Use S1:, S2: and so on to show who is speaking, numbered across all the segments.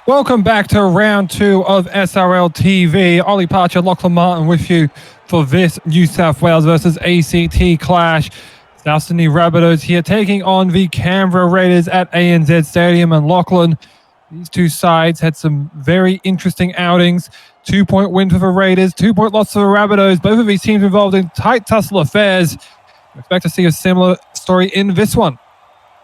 S1: Welcome back to round 2 of SRL TV. Ollie Parcher, Lachlan Martin with you for this New South Wales versus ACT clash. South Sydney Rabbitohs here taking on the Canberra Raiders at ANZ Stadium. And Lachlan, these two sides had some very interesting outings. 2-point win for the Raiders, 2-point loss for the Rabbitohs. Both of these teams involved in tight tussle affairs. I expect to see a similar story in this one.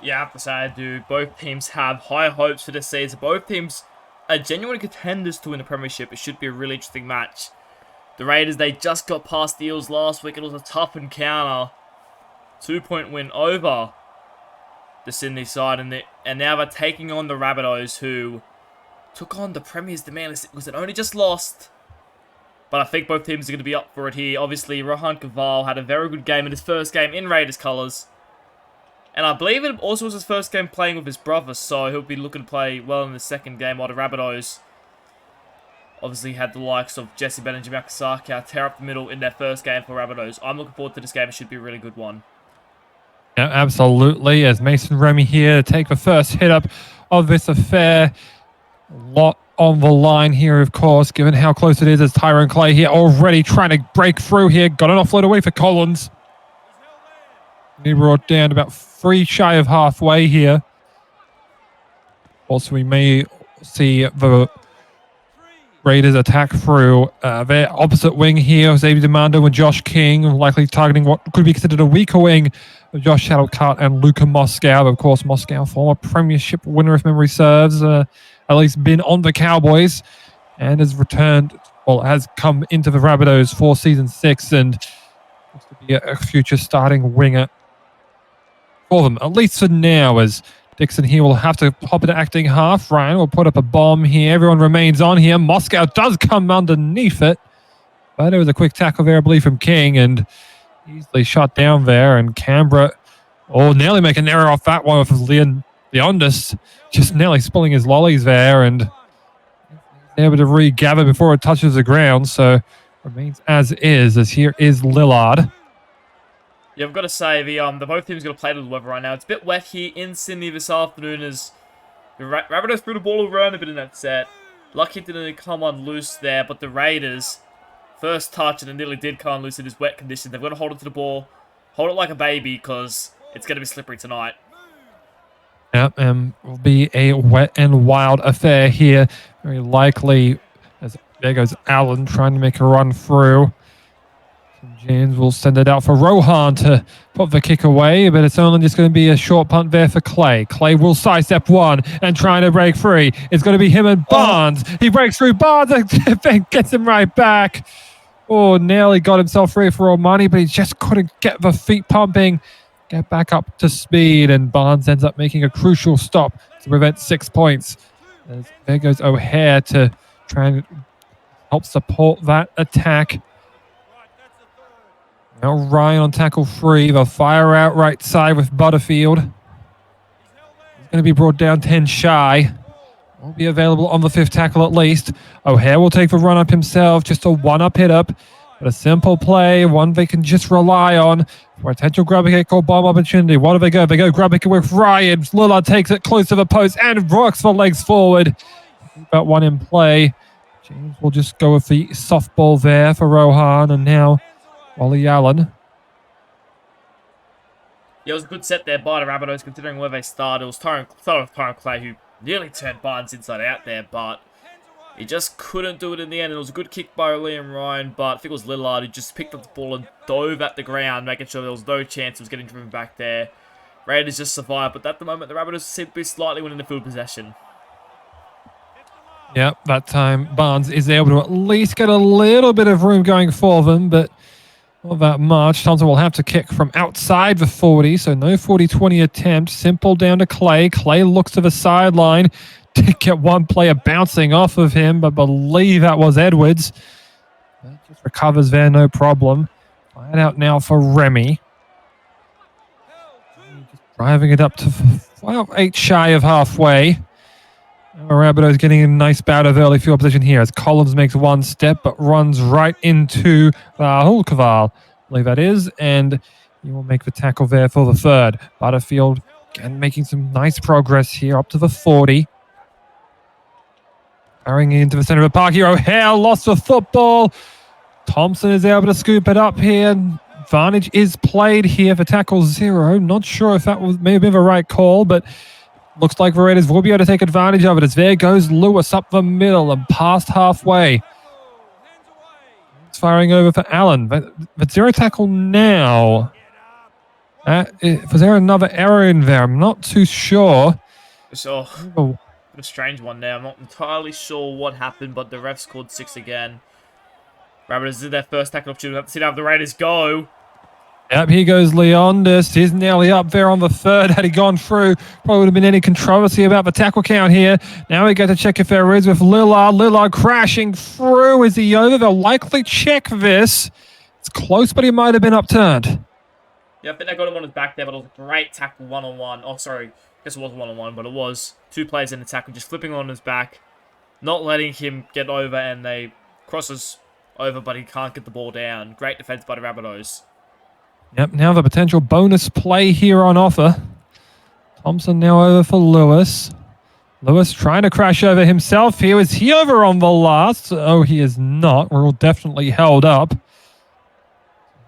S2: Yeah, I have to say I do. Both teams have high hopes for this season. Both teams are genuine contenders to win the Premiership. It should be a really interesting match. The Raiders, they just got past the Eels last week. It was a tough encounter. 2-point win over the Sydney side. And now they're taking on the Rabbitohs, who took on the Premiers, the Manly, because it only just lost. But I think both teams are going to be up for it here. Obviously, Rohan Kaval had a very good game in his first game in Raiders colours. And I believe it also was his first game playing with his brother, so he'll be looking to play well in the second game, while the Rabbitohs obviously had the likes of Jesse Bennett and Jamal Kasaka tear up the middle in their first game for Rabbitohs. I'm looking forward to this game. It should be a really good one.
S1: Yeah, absolutely. As Mason Remy here to take the first hit up of this affair. A lot on the line here, of course, given how close it is, as Tyrone Clay here already trying to break through here. Got an offload away for Collins. He brought down about 3 shy of halfway here. Also, we may see the Raiders attack through their opposite wing here. Xavier Demando and Josh King, likely targeting what could be considered a weaker wing of Josh Shuttlecart and Luca Moscow. Of course, Moscow, former Premiership winner if memory serves, at least been on the Cowboys and has returned, well, has come into the Rabbitohs for season 6 and looks to be a future starting winger for them, at least for now, as Dixon here will have to hop into acting half. Ryan will put up a bomb here. Everyone remains on here. Moscow does come underneath it, but it was a quick tackle there, I believe, from King, and easily shot down there. And Canberra, nearly making an error off that one with Leondis, just nearly spilling his lollies there, and able to regather before it touches the ground. So remains as is, as here is Lillard.
S2: Yeah, I've got to say, the both teams got to play to the weather right now. It's a bit wet here in Sydney this afternoon as the Rabbitohs threw the ball around a bit in that set. Lucky it didn't come on loose there, but the Raiders, first touch, and it nearly did come on loose in this wet condition. They've got to hold it to the ball, hold it like a baby, because it's going to be slippery tonight.
S1: Yep, will be a wet and wild affair here. Very likely, as there goes Allen trying to make a run through. James will send it out for Rohan to put the kick away, but it's only just going to be a short punt there for Clay. Clay will sidestep one and trying to break free. It's going to be him and Barnes. He breaks through Barnes and gets him right back. Nearly got himself free for all money, but he just couldn't get the feet pumping, get back up to speed, and Barnes ends up making a crucial stop to prevent 6 points. As there goes O'Hare to try and help support that attack. Now Ryan on tackle 3. They'll fire out right side with Butterfield. He's going to be brought down 10 shy. Won't be available on the 5th tackle at least. O'Hare will take the run up himself. Just a 1-up hit up. But a simple play. One they can just rely on for a potential grab kick or bomb opportunity. What do they go? They go grab kick with Ryan. Lillard takes it close to the post and rocks the legs forward. About one in play. James will just go with the softball there for Rohan. And now Ollie Allen.
S2: Yeah, it was a good set there by the Rabbitohs, considering where they started. It was started with Tyrone Clay, who nearly turned Barnes inside out there, but he just couldn't do it in the end. It was a good kick by Liam Ryan, but I think it was Lillard who just picked up the ball and dove at the ground, making sure there was no chance of getting driven back there. Raiders just survived, but at the moment, the Rabbitohs seem to be slightly winning the field possession.
S1: Yep, that time Barnes is able to at least get a little bit of room going for them, but not that much. Thompson will have to kick from outside the 40, so no 40-20 attempt. Simple down to Clay. Clay looks to the sideline. Did get one player bouncing off of him, but believe that was Edwards. That just recovers there, no problem. Fired out now for Remy. Just driving it up to 8 shy of halfway. Rabbitohs getting a nice bout of early field position here as Collins makes one step but runs right into Rahul Kaval, I believe that is, and he will make the tackle there for the 3rd. Butterfield again making some nice progress here up to the 40. Carrying into the centre of the park here. O'Hare lost the football. Thompson is able to scoop it up here. Advantage is played here for tackle 0. Not sure if that may have been the right call, but looks like the Raiders will be able to take advantage of it as there goes Lewis up the middle and past halfway. It's firing over for Allen. But 0 tackle now. Was there another error in there? I'm not too sure.
S2: So, a strange one there. I'm not entirely sure what happened, but the refs called 6 again. Rabbitohs did their first tackle opportunity. We'll have to see how the Raiders go.
S1: Yep, here goes Leondis. He's nearly up there on the 3rd. Had he gone through, probably would have been any controversy about the tackle count here. Now we get to check if there is with Lillard. Lillard crashing through. Is he over? They'll likely check this. It's close, but he might have been upturned.
S2: Yeah, I think they got him on his back there, but it was a great tackle one-on-one. Oh, sorry. I guess it was one-on-one, but it was 2 players in the tackle, just flipping on his back, not letting him get over, and they crosses over, but he can't get the ball down. Great defense by the Rabbitohs.
S1: Yep, now the potential bonus play here on offer. Thompson now over for Lewis. Lewis trying to crash over himself here. Is he over on the last? Oh, he is not. We're all definitely held up.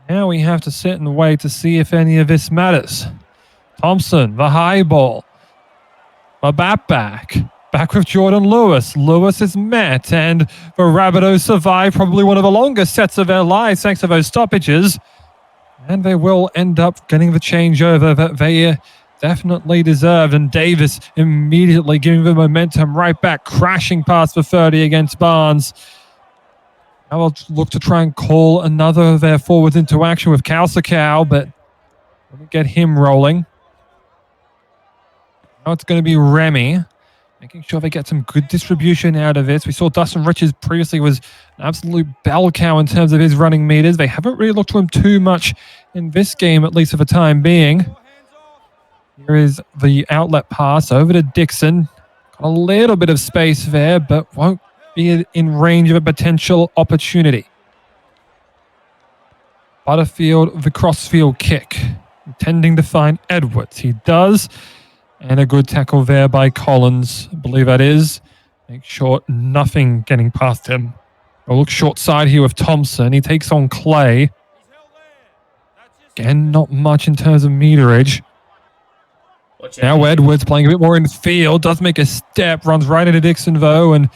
S1: Now we have to sit and wait to see if any of this matters. Thompson, the high ball. The back. Back with Jordan Lewis. Lewis is met, and the Rabbitohs survive probably one of the longest sets of their lives thanks to those stoppages. And they will end up getting the changeover that they definitely deserved. And Davis immediately giving the momentum right back, crashing past the 30 against Barnes. Now I'll look to try and call another of their forwards into action with Kalsakau, but we'll get him rolling. Now it's going to be Remy, making sure they get some good distribution out of this. We saw Dustin Richards previously was an absolute bell cow in terms of his running meters. They haven't really looked to him too much in this game, at least for the time being. Here is the outlet pass over to Dixon. Got a little bit of space there, but won't be in range of a potential opportunity. Butterfield, the crossfield kick, intending to find Edwards. He does. And a good tackle there by Collins, I believe that is. Make sure nothing getting past him. We'll look short side here with Thompson. He takes on Clay. Again, not much in terms of meterage. Now Edwards playing a bit more in the field. Does make a step, runs right into Dixon though, and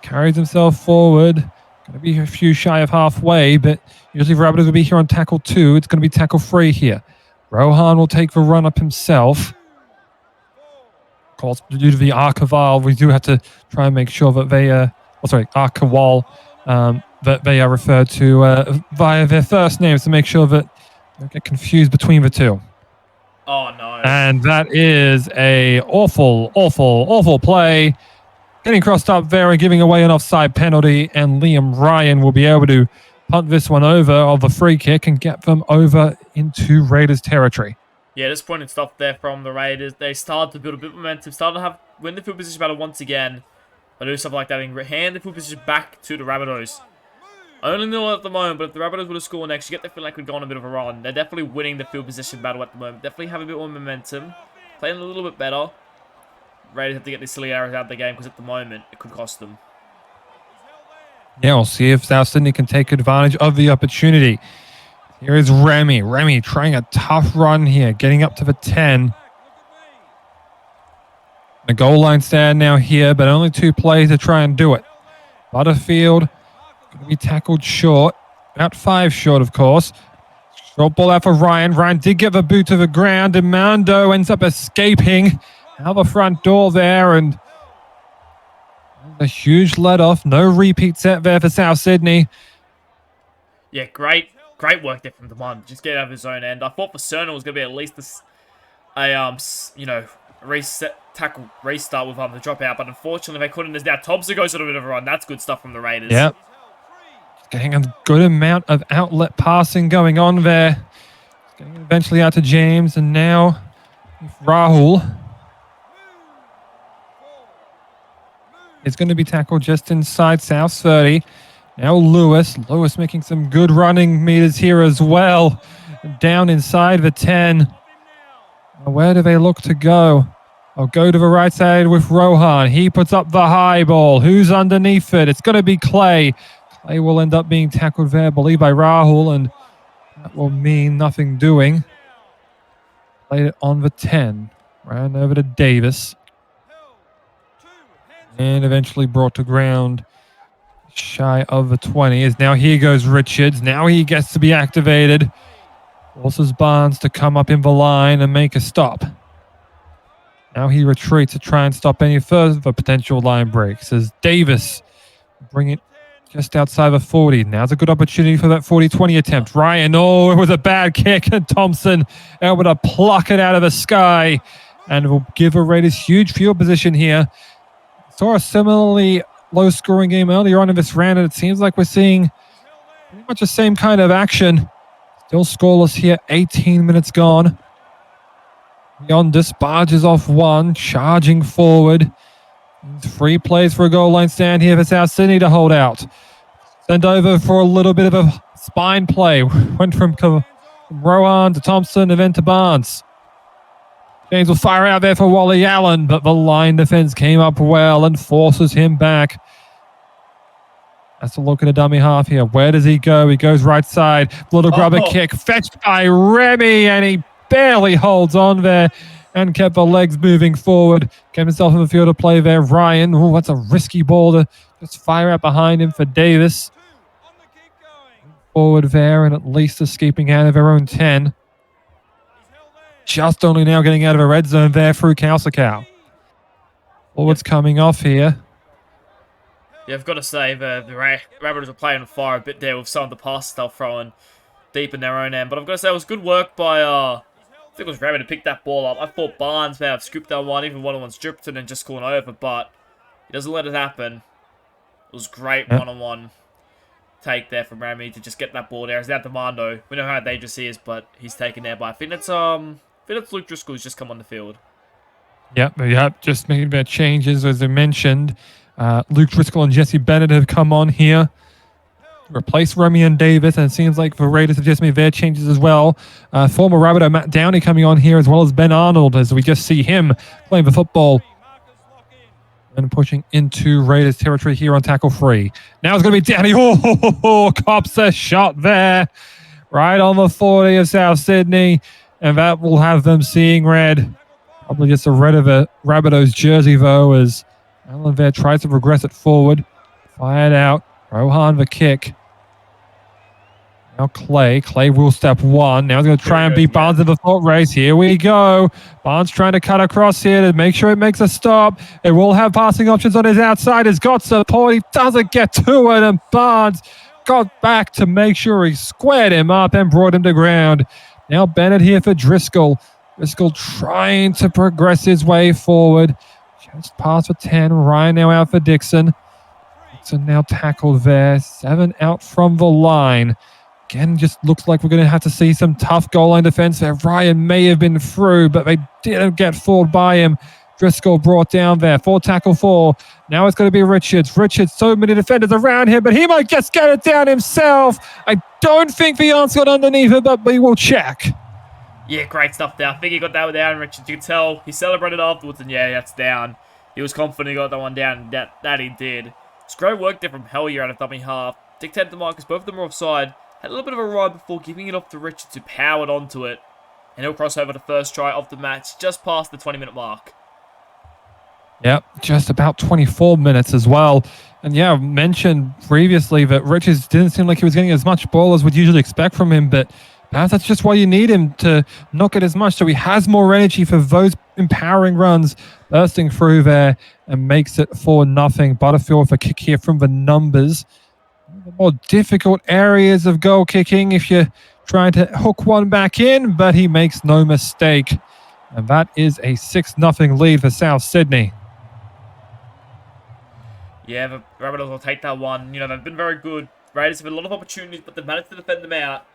S1: carries himself forward. Going to be a few shy of halfway, but usually Rabbitohs will be here on tackle 2. It's going to be tackle 3 here. Rohan will take the run up himself. Of course, due to the Archival, we do have to try and make sure that they, Archival, that they are referred to via their first names to make sure that they don't get confused between the two.
S2: Oh, no.
S1: And that is a awful play. Getting crossed up there and giving away an offside penalty, and Liam Ryan will be able to punt this one over of the free kick and get them over into Raiders territory.
S2: Yeah, disappointing stuff there from the Raiders. They started to build a bit of momentum, started to win the field position battle once again. But do stuff like that and hand the field position back to the Rabbitohs. Only 0 at the moment, but if the Rabbitohs would have scored next, you get the feeling like we've gone on a bit of a run. They're definitely winning the field position battle at the moment. Definitely have a bit more momentum. Playing a little bit better. Raiders have to get these silly errors out of the game because at the moment, it could cost them.
S1: Yeah, we'll see if South Sydney can take advantage of the opportunity. Here is Remy. Remy trying a tough run here, getting up to the 10. The goal line stand now here, but only 2 plays to try and do it. Butterfield going to be tackled short. About 5 short, of course. Short ball out for Ryan. Ryan did get the boot to the ground. Demando ends up escaping out the front door there, and a huge let off. No repeat set there for South Sydney.
S2: Yeah, great work there from Demond. Just get out of his own end. I thought for certain it was going to be at least tackle restart with the dropout, but unfortunately they couldn't. As now Thompson goes on a bit of a run. That's good stuff from the Raiders.
S1: Yep. Getting a good amount of outlet passing going on there. Getting eventually out to James, and now Rahul is going to be tackled just inside South 30. Now Lewis making some good running meters here as well. Down inside the 10. Now where do they look to go? I'll go to the right side with Rohan. He puts up the high ball. Who's underneath it? It's going to be Clay. Clay will end up being tackled there, I believe, by Rahul, and that will mean nothing doing. Played it on the 10. Ran over to Davis. And eventually brought to ground shy of the 20. As now here goes Richards. Now he gets to be activated. Forces Barnes to come up in the line and make a stop. Now he retreats to try and stop any further potential line breaks as Davis bring it just outside the 40. Now's a good opportunity for that 40-20 attempt. Ryan, oh, it was a bad kick, and Thompson able to pluck it out of the sky and will give a Raiders huge field position here. Saw a similarly low-scoring game earlier on in this round, and it seems like we're seeing pretty much the same kind of action. Still scoreless here, 18 minutes gone. Yondis barges off one, charging forward. 3 plays for a goal line stand here for South Sydney to hold out. Send over for a little bit of a spine play. Went from Rowan to Thompson and then to Barnes. James will fire out there for Wally Allen, but the line defense came up well and forces him back. Has to look at a dummy half here. Where does he go? He goes right side. Little grubber kick fetched by Remy, and he barely holds on there and kept the legs moving forward. Kept himself in the field of play there. Ryan, oh, that's a risky ball to just fire out behind him for Davis. Forward there and at least escaping out of their own 10. Just only now getting out of a red zone there through Kausakau. Forwards coming off here.
S2: Yeah, I've got to say, the Rabbitohs are playing fire a bit there with some of the passes they're throwing deep in their own end. But I've got to say, it was good work by, I think it was Rabbit to pick that ball up. I thought Barnes may have scooped that one, even one-on-one stripped it and just gone over, but he doesn't let it happen. It was great one-on-one take there from Remy to just get that ball there. It's now Demando. We know how dangerous he is, but he's taken there. But I think it's Luke Driscoll who's just come on the field.
S1: Yep, just making their changes as I mentioned. Luke Driscoll and Jesse Bennett have come on here to replace Remy and Davis, and it seems like the Raiders have just made their changes as well. Former Rabbitoh Matt Downey coming on here as well as Ben Arnold, as we just see him playing the football and pushing into Raiders territory here on tackle 3. Now it's going to be Downey. Oh, cops a shot there right on the 40 of South Sydney, and that will have them seeing red. Probably just a red of a Rabbitohs jersey though, as Alan there tries to progress it forward. Fired out. Rohan the kick. Now Clay. Clay will step 1. Now he's going to try and beat Barnes in the foot race. Here we go. Barnes trying to cut across here to make sure it makes a stop. It will have passing options on his outside. He's got support. He doesn't get to it, and Barnes got back to make sure he squared him up and brought him to ground. Now Bennett here for Driscoll. Driscoll trying to progress his way forward. Just past for 10. Ryan now out for Dixon. Dixon now tackled there. 7 out from the line. Again, just looks like we're going to have to see some tough goal line defense there. Ryan may have been through, but they didn't get fooled by him. Driscoll brought down there. 4 tackle 4. Now it's going to be Richards. Richards, so many defenders around him, but he might just get it down himself. I don't think the arm's got underneath it, but we will check.
S2: Yeah, great stuff there. I think he got that one down, Richards. You could tell he celebrated afterwards, and yeah, that's down. He was confident he got that one down, and that he did. It's great work there from Hellier out of dummy half. Dictated to Marcus, both of them were offside. Had a little bit of a ride before giving it off to Richards, who powered onto it. And he'll cross over the first try of the match, just past the 20-minute mark.
S1: Yep, just about 24 minutes as well. And yeah, I mentioned previously that Richards didn't seem like he was getting as much ball as we'd usually expect from him, but perhaps that's just why you need him, to not get as much, so he has more energy for those empowering runs, bursting through there and makes it 4-0. Butterfield for kick here from the numbers. The more difficult areas of goal kicking if you're trying to hook one back in, but he makes no mistake. And that is a 6-0 lead for South Sydney.
S2: Yeah, the Rabbitohs will take that one. You know, they've been very good. Raiders have had a lot of opportunities, but they've managed to defend them out.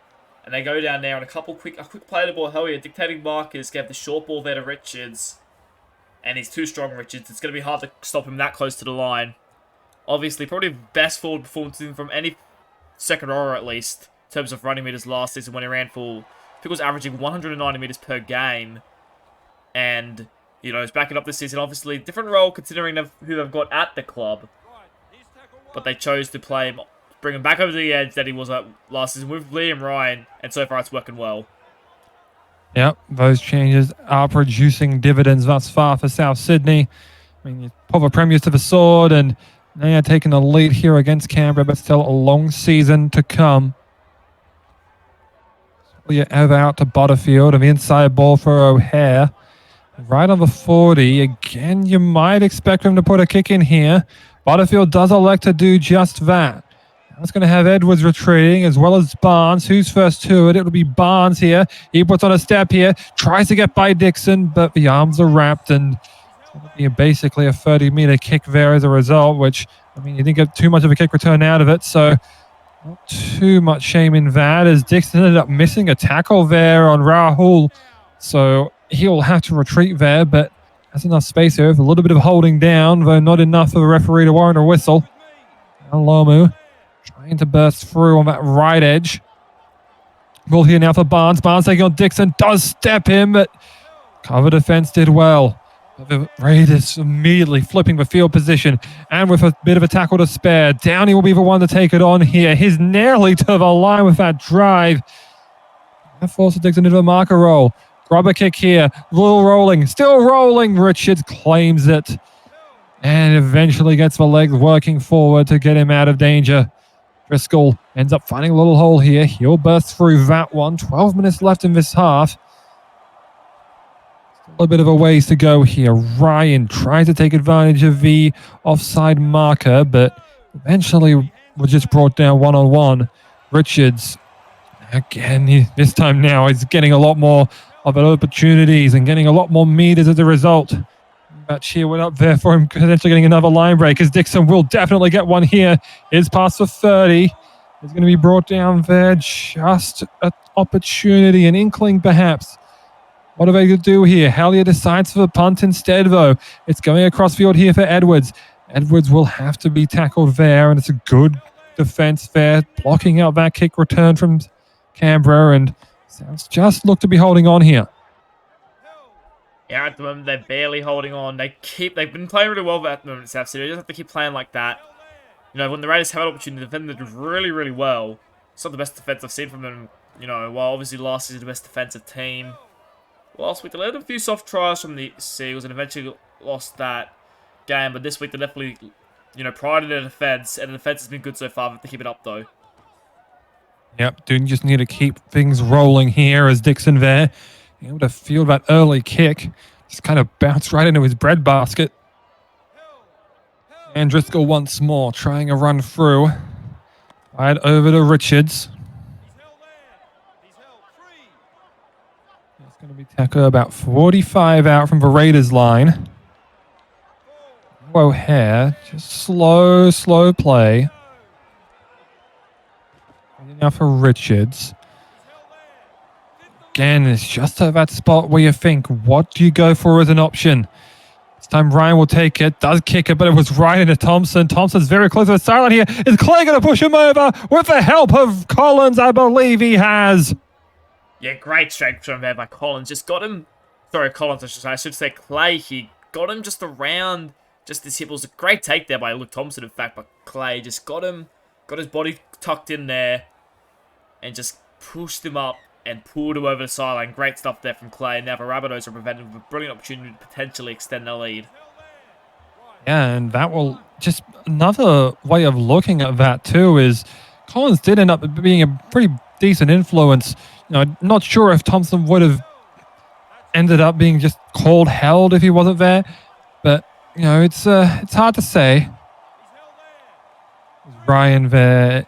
S2: And they go down there on a quick play to ball. Hellier dictating markers, gave the short ball there to Richards. And he's too strong, Richards. It's going to be hard to stop him that close to the line. Obviously, probably best forward performance from any second rower, at least, in terms of running meters last season when he ran full. I think it was averaging 190 meters per game. And You know, he's backing up this season. Obviously, different role considering who they've got at the club. But they chose to play him, bring him back over the edge that he was at last season with Liam Ryan. And so far, it's working well.
S1: Yep, those changes are producing dividends thus far for South Sydney. I mean, you pull the premiers to the sword, and they are taking the lead here against Canberra, but still a long season to come. You over out to Butterfield, and the inside ball for O'Hare. Right on the 40. Again, you might expect him to put a kick in here. Butterfield does elect to do just that. That's going to have Edwards retreating as well as Barnes. Who's first to it? It'll be Barnes here. He puts on a step here. Tries to get by Dixon, but the arms are wrapped, and it's going to be basically a 30-meter kick there as a result, which, I mean, you didn't get too much of a kick return out of it, so not too much shame in that, as Dixon ended up missing a tackle there on Rahul. So he'll have to retreat there, but has enough space here with a little bit of holding down, though not enough for the referee to warrant a whistle. Lomu trying to burst through on that right edge. Ball here now for Barnes. Barnes taking on Dixon. Does step him, but cover defense did well. The Raiders immediately flipping the field position, and with a bit of a tackle to spare. Downey will be the one to take it on here. He's nearly to the line with that drive. That forces Dixon into a marker roll. Grubber kick here. Little rolling. Still rolling. Richards claims it. And eventually gets the legs working forward to get him out of danger. Driscoll ends up finding a little hole here. He'll burst through that one. 12 minutes left in this half. A bit of a ways to go here. Ryan tries to take advantage of the offside marker, but eventually was just brought down one-on-one. Richards, again, this time now, is getting a lot more of opportunities and getting a lot more meters as a result. That cheer went up there for him, potentially getting another line break, as Dixon will definitely get one here. Is past for 30. It's going to be brought down there. Just an opportunity, an inkling perhaps. What are they going to do here? Hallier decides for the punt instead, though. It's going across field here for Edwards. Edwards will have to be tackled there, and it's a good defense there, blocking out that kick return from Canberra, and Souths just look to be holding on here.
S2: Yeah, at the moment, they're barely holding on. They've been playing really well at the moment, South City. They just have to keep playing like that. You know, when the Raiders have an opportunity to defend, they do really, really well. It's not the best defense I've seen from them, you know, while obviously last season the best defensive team. Last week, they let a few soft tries from the Seagulls and eventually lost that game. But this week, they definitely, you know, prided their defense. And the defense has been good so far. They have to keep it up, though.
S1: Yep, do just need to keep things rolling here as Dixon there. Able to field that early kick. Just kind of bounced right into his breadbasket. And Driscoll once more trying a run through. Right over to Richards. It's going to be tackled about 45 out from the Raiders line. O'Hare, just slow play. Now for Richards. Again, it's just at that spot where you think, what do you go for as an option? This time Ryan will take it, does kick it, but it was right into Thompson. Thompson's very close to the sideline here. Is Clay going to push him over with the help of Collins? I believe he has.
S2: Yeah, great strength from there by Collins. Just got him. Sorry, Collins, I should say Clay. He got him just around just his hip. It was a great take there by Luke Thompson, in fact, but Clay just got him, got his body tucked in there, and just pushed him up and pulled him over the sideline. Great stuff there from Clay. Now the Rabbitohs are prevented with a brilliant opportunity to potentially extend their lead.
S1: Yeah, and that will just another way of looking at that too is Collins did end up being a pretty decent influence. You know, not sure if Thompson would have ended up being just called held if he wasn't there, but you know, it's hard to say. Ryan there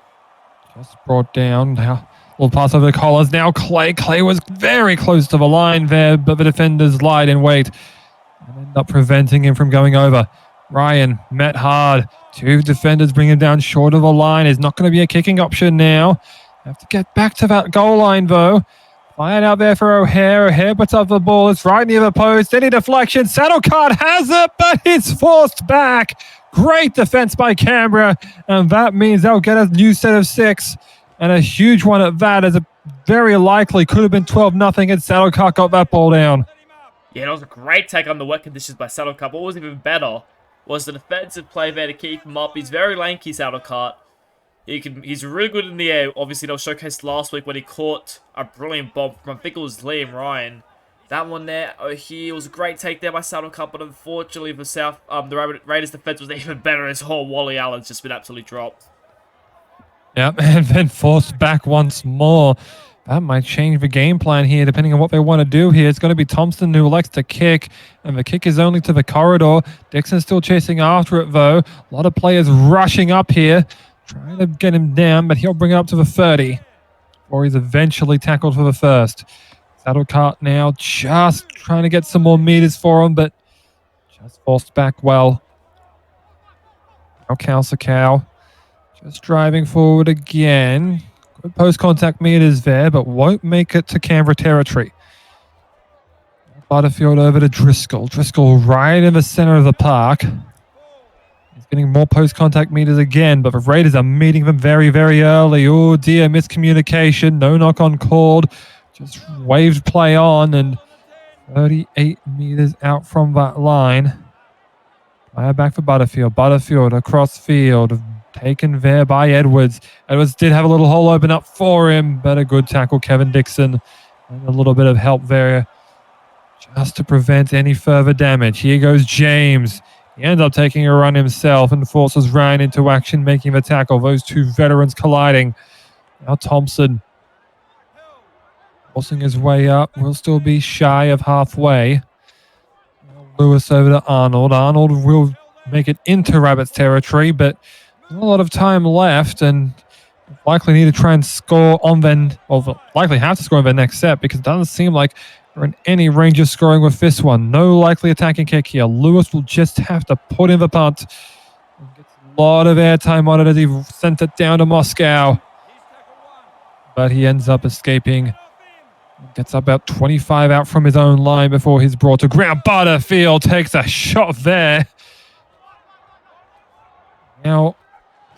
S1: just brought down now. We'll pass over to Collins. Now Clay. Clay was very close to the line there, but the defenders lied in wait and ended up preventing him from going over. Ryan met hard. Two defenders bring him down short of the line. Is not going to be a kicking option now. Have to get back to that goal line, though. Fired out there for O'Hare. O'Hare puts up the ball. It's right near the post. Any deflection. Saddlecard has it, but it's forced back. Great defense by Canberra, and that means they'll get a new set of 6. And a huge one at that, as it very likely could have been 12-0 and Saddlecard got that ball down.
S2: Yeah, that was a great take on the wet conditions by Saddlecart. What was even better was the defensive play there to keep him up. He's very lanky, Saddlecart. He's really good in the air. Obviously, they were showcased last week when he caught a brilliant bomb from, I think it was Liam Ryan. That one there, here was a great take there by Saddlecart, but unfortunately for the Raiders defense was even better as whole. Wally Allen's just been absolutely dropped.
S1: Yep, and then forced back once more. That might change the game plan here, depending on what they want to do here. It's going to be Thompson who likes to kick, and the kick is only to the corridor. Dixon's still chasing after it, though. A lot of players rushing up here, trying to get him down, but he'll bring it up to the 30, or he's eventually tackled for the first. Saddlecart now just trying to get some more meters for him, but just forced back well. Now Cow just driving forward again. Good post-contact meters there, but won't make it to Canberra territory. Butterfield over to Driscoll. Driscoll right in the center of the park. He's getting more post-contact meters again, but the Raiders are meeting them very, very early. Oh dear, miscommunication. No knock on called. Just waved play on, and 38 meters out from that line. Player back for Butterfield. Butterfield across field. Taken there by Edwards. Edwards did have a little hole open up for him, but a good tackle, Kevin Dixon. And a little bit of help there just to prevent any further damage. Here goes James. He ends up taking a run himself and forces Ryan into action, making the tackle. Those two veterans colliding. Now Thompson forcing his way up. Will still be shy of halfway. Now Lewis over to Arnold. Arnold will make it into Rabbits territory, but not a lot of time left, and likely need to try and score on then, well, likely have to score on their next set, because it doesn't seem like they're in any range of scoring with this one. No likely attacking kick here. Lewis will just have to put in the punt. Gets a lot of airtime on it as he sent it down to Moscow, but he ends up escaping. Gets about 25 out from his own line before he's brought to ground. Butterfield takes a shot there. Now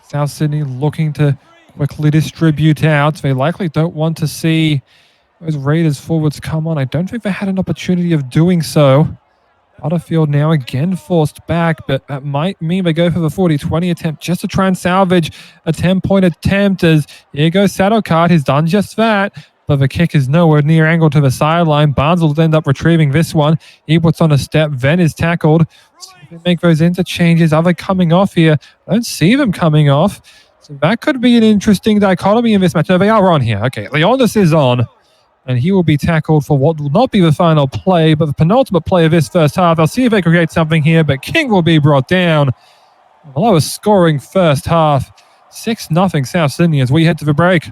S1: South Sydney looking to quickly distribute out. They likely don't want to see those Raiders forwards come on. I don't think they had an opportunity of doing so. Butterfield now again forced back, but that might mean they go for the 40-20 attempt just to try and salvage a 10-point attempt, as here goes Saddlecart. He's done just that, but the kick is nowhere near angled to the sideline. Barnes will end up retrieving this one. He puts on a step, then is tackled. See if they make those interchanges. Are they coming off here? I don't see them coming off. So that could be an interesting dichotomy in this match. No, they are on here. Okay, Leondis is on, and he will be tackled for what will not be the final play, but the penultimate play of this first half. They'll see if they create something here, but King will be brought down. The lowest scoring first half. 6-0 South Sydney as we head to the break.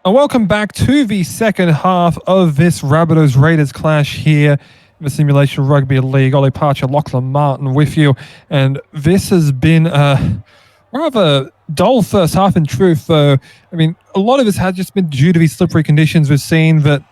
S1: And welcome back to the second half of this Rabbitohs Raiders clash here in the Simulation Rugby League. Ollie Parcher, Lachlan Martin with you. And this has been a rather dull first half in truth. I mean, a lot of this has just been due to these slippery conditions. We've seen that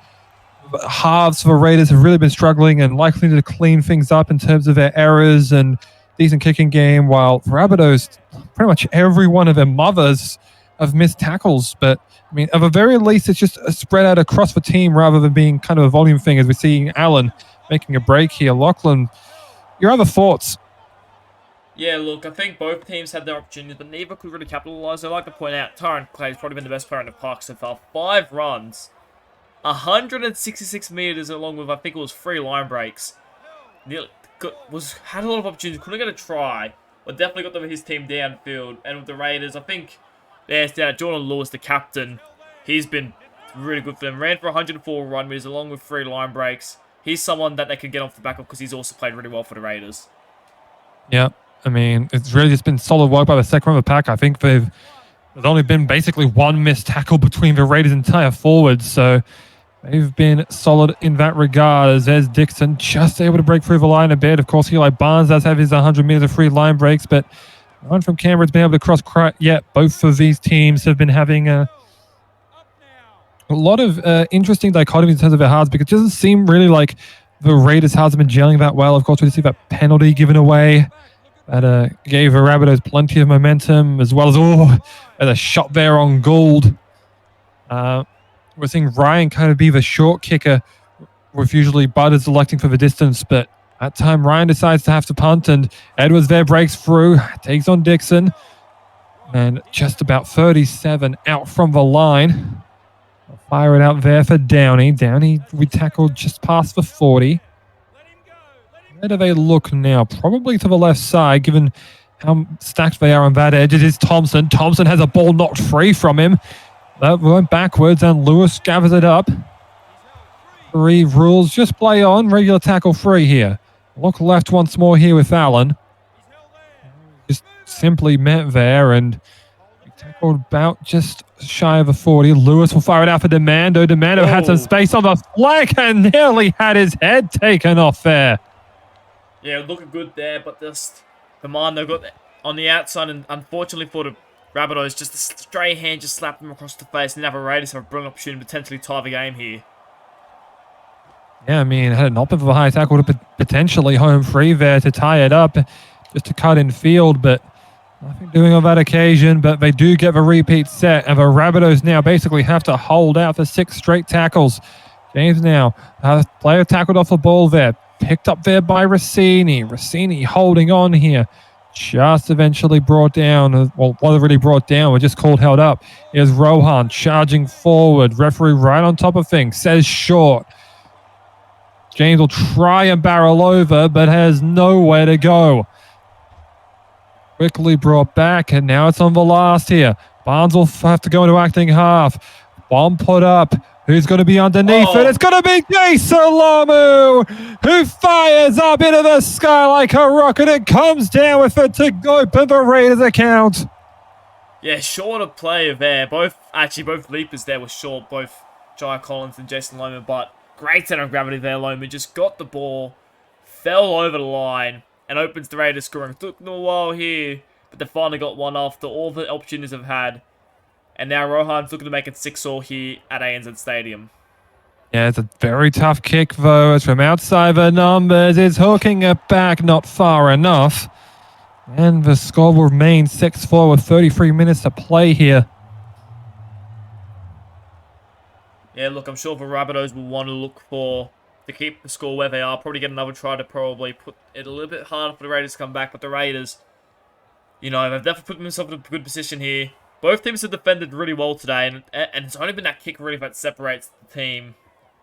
S1: halves for Raiders have really been struggling and likely to clean things up in terms of their errors and decent kicking game, while for Rabbitohs, pretty much every one of their mothers have missed tackles. But I mean, at the very least, it's just a spread out across the team rather than being kind of a volume thing, as we're seeing Allen making a break here. Lachlan, your other thoughts?
S2: Yeah, look, I think both teams had their opportunities, but neither could really capitalise. I'd like to point out, Tyron Clay's probably been the best player in the park so far. 5 runs, 166 metres, along with, I think it was 3 line breaks. Had a lot of opportunities, couldn't get a try, but definitely got his team downfield. And with the Raiders, I think there's Jordan Lewis, the captain. He's been really good for them. Ran for 104 run meters along with 3 line breaks. He's someone that they can get off the back of because he's also played really well for the Raiders.
S1: Yeah, I mean, it's really just been solid work by the second round of the pack. I think there's only been basically 1 missed tackle between the Raiders' entire forwards. So they've been solid in that regard, as there's Dixon just able to break through the line a bit. Of course, Eli Barnes does have his 100 meters of free line breaks, but no one from Canberra's been able to cross yet. Both of these teams have been having a lot of interesting dichotomies in terms of their halves, because it doesn't seem really like the Raiders' halves have been gelling that well. Of course, we see that penalty given away that gave the Rabbitohs plenty of momentum, as well as a shot there on Gould. We're seeing Ryan kind of be the short kicker, with usually Butters electing for the distance, but that time Ryan decides to have to punt, and Edwards there breaks through, takes on Dixon, and just about 37 out from the line. I'll fire it out there for Downey. Downey, we tackled just past the 40. Where do they look now? Probably to the left side, given how stacked they are on that edge. It is Thompson. Thompson has a ball knocked free from him. That went backwards, and Lewis gathers it up. 3 rules. Just play on. Regular tackle free here. Look left once more here with Allen. Just simply met there, and tackled about just shy of a 40. Lewis will fire it out for Demando. Demando had some space on the flank and nearly had his head taken off there.
S2: Yeah, looking good there, but just Demando got on the outside, and unfortunately for the Rabbitohs, just a stray hand just slapped him across the face, and now the Raiders have a brilliant opportunity to potentially tie the game here.
S1: Yeah, I mean, had it not been for the high tackle, would have potentially home free there to tie it up, just to cut in field, but nothing doing on that occasion. But they do get the repeat set, and the Rabbitohs now basically have to hold out for 6 straight tackles. James now, player tackled off the ball there, picked up there by Rossini. Rossini holding on here. Just eventually brought down, well, wasn't really brought down, we're just called held up. Here's Rohan charging forward. Referee right on top of things, says short. James will try and barrel over, but has nowhere to go. Quickly brought back, and now it's on the last here. Barnes will have to go into acting half. Bomb put up. Who's going to be underneath it? It's going to be Jason Lamu, who fires up into the sky like a rocket and comes down with it to open the Raiders' account.
S2: Yeah, shorter play there. Both leapers there were short, both Jai Collins and Jason Lomu, but great center of gravity there. Lomu just got the ball, fell over the line, and opens the Raiders scoring. Took a while here, but they finally got one after all the opportunities they've had. And now Rohan's looking to make it 6-all here at ANZ Stadium.
S1: Yeah, it's a very tough kick, though. It's from outside the numbers. It's hooking it back, not far enough. And the score will remain 6-4 with 33 minutes to play here.
S2: Yeah, look, I'm sure the Rabbitohs will want to look to keep the score where they are. Probably get another try to probably put it a little bit harder for the Raiders to come back. But the Raiders, they've definitely put themselves in a good position here. Both teams have defended really well today, and it's only been that kick really that separates the team.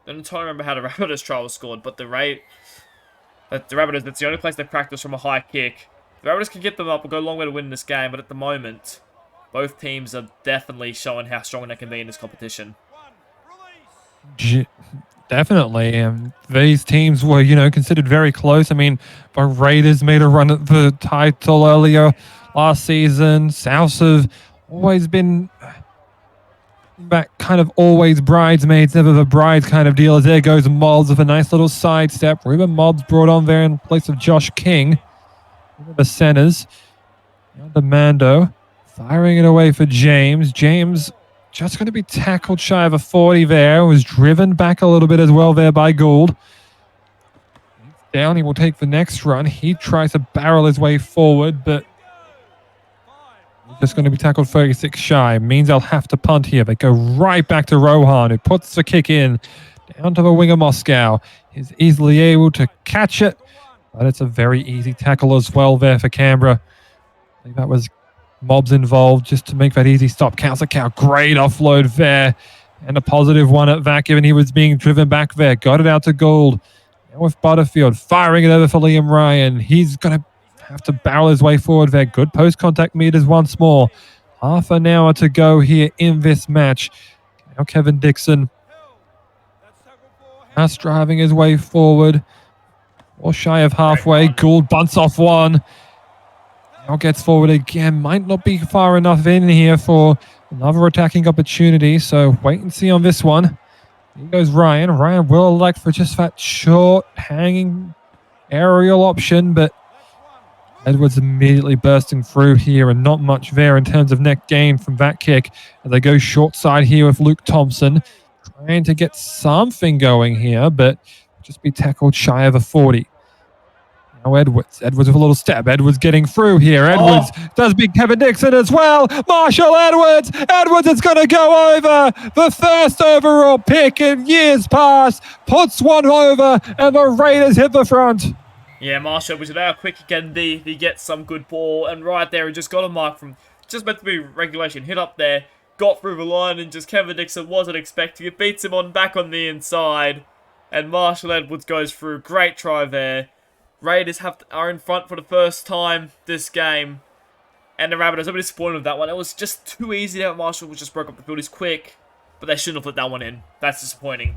S2: I don't try to remember how the Rabbitohs trial was scored, but the Rabbitohs, that's the only place they practice from a high kick. The Rabbitohs can get them up and go a long way to win this game, but at the moment, both teams are definitely showing how strong they can be in this competition.
S1: Definitely. These teams were, considered very close. I mean, the Raiders made a run at the title earlier last season. Souths have always been back, kind of always bridesmaids, never the brides kind of deal. As there goes Mobbs with a nice little sidestep. Ruben Mobbs brought on there in place of Josh King. The centers. Demando firing it away for James. James just going to be tackled shy of a 40 there. Was driven back a little bit as well there by Gould. Downey will take the next run. He tries to barrel his way forward, but just going to be tackled 36 shy. Means they'll have to punt here. They go right back to Rohan, who puts the kick in. Down to the wing of Moscow. He's easily able to catch it, but it's a very easy tackle as well there for Canberra. I think that was Mobbs involved just to make that easy stop. Counts a count. Great offload there. And a positive one at that, given he was being driven back there. Got it out to Gould. Now with Butterfield firing it over for Liam Ryan. He's going to have to barrel his way forward there. Good post-contact meters once more. Half an hour to go here in this match. Now Kevin Dixon just driving his way forward. Or shy of halfway. Gould bunts off one. Now gets forward again. Might not be far enough in here for another attacking opportunity. So wait and see on this one. Here goes Ryan. Ryan will elect for just that short, hanging aerial option, but Edwards immediately bursting through here and not much there in terms of net gain from that kick. As they go short side here with Luke Thompson, trying to get something going here, but just be tackled shy of a 40. Now Edwards with a little step. Edwards getting through here. Edwards does beat Kevin Dixon as well. Marshall Edwards. Edwards is going to go over. The first overall pick in years past. Puts one over and the Raiders hit the front.
S2: Yeah, Marshall was how quick he can be. He gets some good ball. And right there, he just got a mark from just meant to be regulation. Hit up there. Got through the line and just Kevin Dixon wasn't expecting it. Beats him back on the inside. And Marshall Edwards goes through. Great try there. Raiders are in front for the first time this game. And the Rabbitohs, I'm disappointed with that one. It was just too easy there. Marshall just broke up the field. He's quick. But they shouldn't have let that one in. That's disappointing.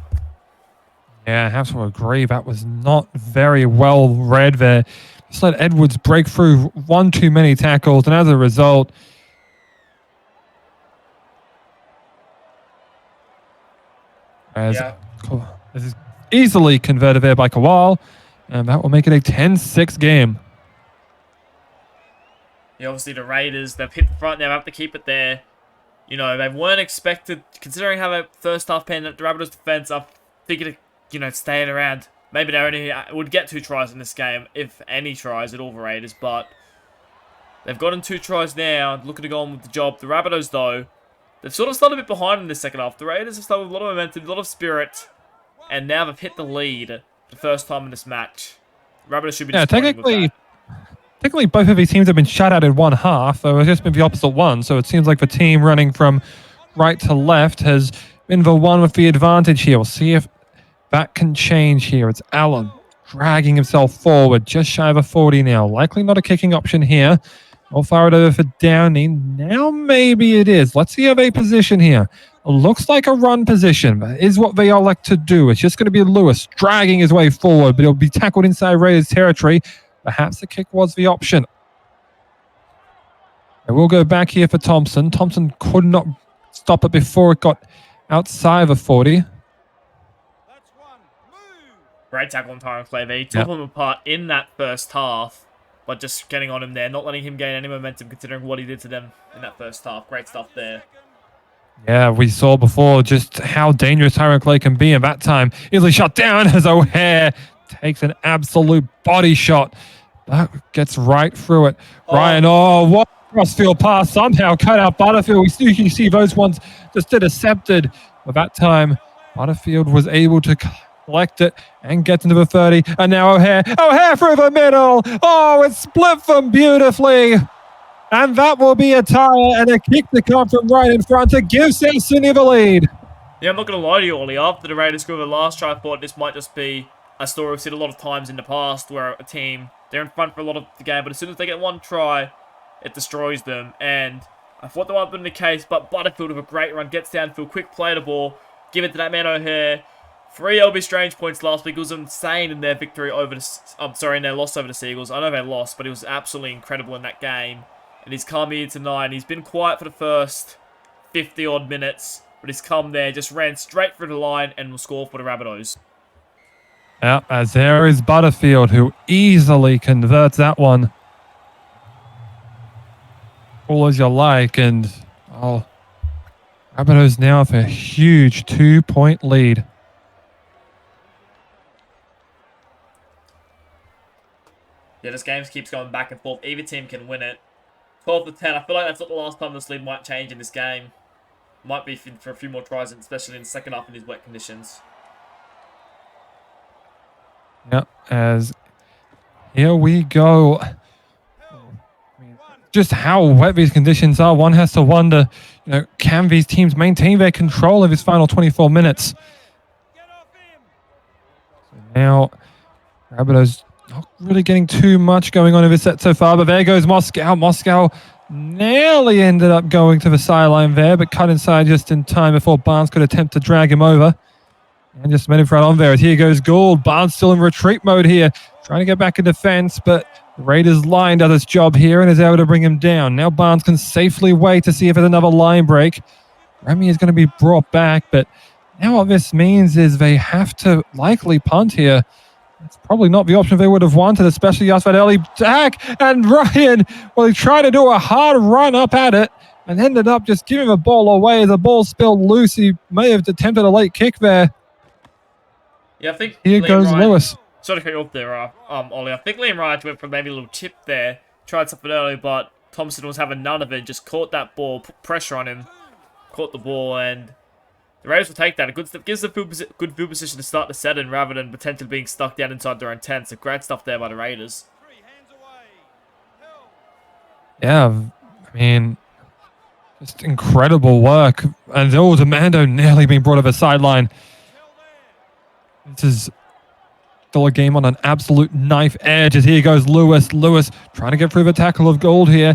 S1: Yeah, I have to agree. That was not very well read there. Just let Edwards break through one too many tackles. And as a result, this is easily converted there by Kowal. And that will make it a 10-6 game.
S2: Yeah, obviously the Raiders, they've hit the front, they have to keep it there. You know, they weren't expected, considering how their first half pen at the Rabbitohs defense, I figured, you know, staying around. Maybe they only would get 2 tries in this game, if any tries at all, the Raiders, but they've gotten 2 tries now, looking to go on with the job. The Rabbitohs, though, they've sort of started a bit behind in the second half. The Raiders have started with a lot of momentum, a lot of spirit, and now they've hit the lead. The first time in this match. Rabbitohs should be
S1: technically both of these teams have been shut out in one half, so it's just been the opposite one. So it seems like the team running from right to left has been the one with the advantage here. We'll see if that can change here. It's Allen dragging himself forward, just shy of a 40 now. Likely not a kicking option here. I'll fire it over for Downey. Now maybe it is. Let's see how they position here. It looks like a run position. That is what they all like to do. It's just going to be Lewis dragging his way forward, but he'll be tackled inside Raiders territory. Perhaps the kick was the option. And we'll go back here for Thompson. Thompson could not stop it before it got outside of 40.
S2: Great tackle on Tyron Claver. He took him apart in that first half, but just getting on him there, not letting him gain any momentum considering what he did to them in that first half. Great stuff there.
S1: Yeah, we saw before just how dangerous Tyron Clay can be, and that time easily shut down as O'Hare takes an absolute body shot. That gets right through it. Ryan, what crossfield pass somehow cut out Butterfield. We see those ones just intercepted, but that time Butterfield was able to collect it and get into the 30, and now O'Hare through the middle. It's split them beautifully. And that will be a tie and a kick to come from right in front to give Sydney the lead.
S2: Yeah, I'm not going to lie to you, Ollie. After the Raiders scored the last try, I thought this might just be a story we've seen a lot of times in the past where a team, they're in front for a lot of the game, but as soon as they get one try, it destroys them. And I thought that might have been the case, but Butterfield with a great run, gets downfield, quick play the ball, give it to that man O'Hare. 3 LB Strange points last week. It was insane in their victory over in their loss over the Seagulls. I know they lost, but it was absolutely incredible in that game. And he's come here tonight. He's been quiet for the first 50-odd minutes. But he's come there, just ran straight through the line and will score for the Rabbitohs.
S1: Yeah, as there is Butterfield, who easily converts that one. All as you like. And Rabbitohs now have a huge 2-point lead.
S2: Yeah, this game keeps going back and forth. Either team can win it. 12-10. I feel like that's not the last time this lead might change in this game. Might be for a few more tries, especially in the second half in these wet conditions.
S1: Yep, as here we go. Just how wet these conditions are, one has to wonder, can these teams maintain their control of this final 24 minutes? So now, Rabbitohs not really getting too much going on in this set so far, but there goes Moscow. Moscow nearly ended up going to the sideline there, but cut inside just in time before Barnes could attempt to drag him over. And just a minute right on there. As here goes Gould. Barnes still in retreat mode here, trying to get back in defense, but the Raiders line does its job here and is able to bring him down. Now Barnes can safely wait to see if there's another line break. Remy is going to be brought back, but Now what this means is they have to likely punt here. It's probably not the option they would have wanted, especially after that early attack. And Ryan, well, he tried to do a hard run up at it and ended up just giving the ball away. The ball spilled loose. He may have attempted a late kick there.
S2: Yeah, I think
S1: Here
S2: Liam
S1: goes
S2: Ryan,
S1: Lewis.
S2: Sorry to cut you off there, Ollie. I think Liam Ryan went for maybe a little chip there. Tried something early, but Thompson was having none of it. Just caught that ball, put pressure on him, caught the ball, and the Raiders will take that. It gives the good field position to start the set in rather than potentially being stuck down inside their own 10. So great stuff there by the Raiders.
S1: Yeah, I mean, just incredible work. And Demando nearly being brought over the sideline. This is still a game on an absolute knife edge as here goes Lewis. Lewis trying to get through the tackle of gold here.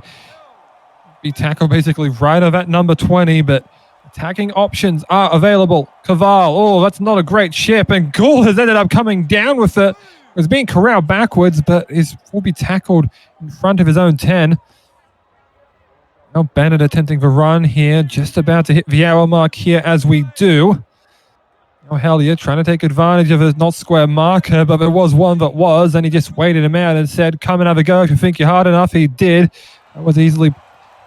S1: Be tackled basically right of at number 20, but attacking options are available. Caval, oh, that's not a great chip, and Gould has ended up coming down with it. It was being corralled backwards, but will be tackled in front of his own 10. Now Bennett attempting the run here, just about to hit the hour mark here as we do. Now Hellier trying to take advantage of a not square marker, but there was one that was, and he just waited him out and said, come and have a go if you think you're hard enough. He did. That was easily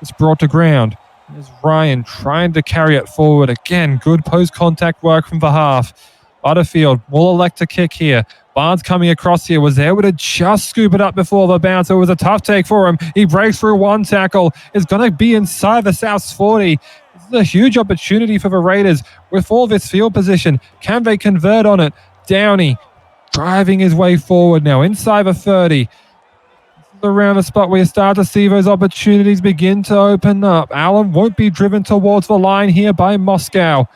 S1: just brought to ground. There's Ryan trying to carry it forward. Again, good post-contact work from the half. Butterfield will elect to kick here. Barnes coming across here, was able to just scoop it up before the bounce. It was a tough take for him. He breaks through one tackle. Is going to be inside the South's 40. This is a huge opportunity for the Raiders with all this field position. Can they convert on it? Downey driving his way forward now inside the 30. Around the spot where you start to see those opportunities begin to open up. Allen won't be driven towards the line here by Moscow.